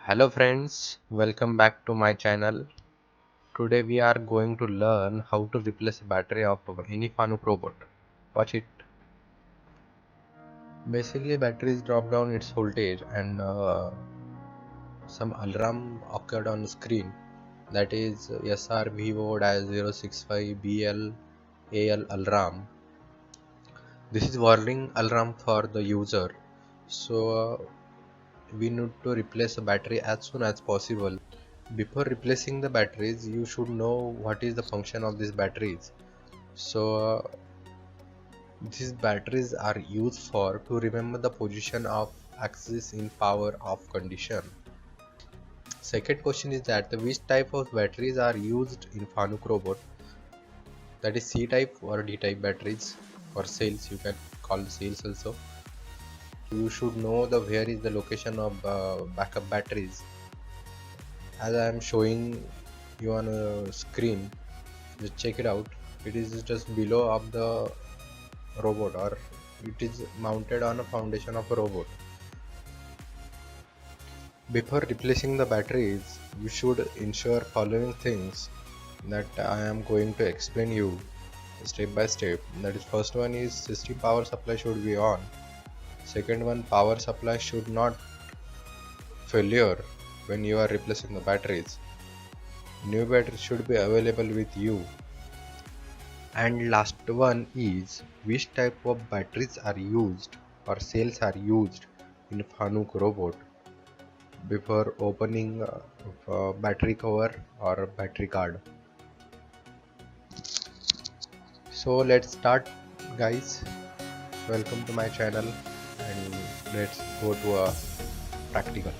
Hello friends, welcome back to my channel. Today we are going to learn how to replace a battery of any Fanuc robot. Watch it. Basically batteries drop down its voltage and some alarm occurred on the screen, that is SRVO-065 BLAL alarm. This is warning alarm for the user. So we need to replace the battery as soon as possible. Before replacing the batteries, you should know what is the function of these batteries. So these batteries are used for to remember the position of axis in power off condition. Second question is that which type of batteries are used in Fanuc robot, that is C type or D type batteries, or cells, you can call cells also. You should know the where is the location of backup batteries. As I am showing you on a screen, just check it out. It is just below of the robot, or it is mounted on a foundation of a robot. Before replacing the batteries, you should ensure following things that I am going to explain you step by step. That is, first one is system power supply should be on. Second one, power supply should not failure when you are replacing the batteries. New batteries should be available with you. And last one is which type of batteries are used or cells are used in Fanuc robot before opening battery cover or battery card. So let's start, guys. Welcome to my channel and let's go to a practical.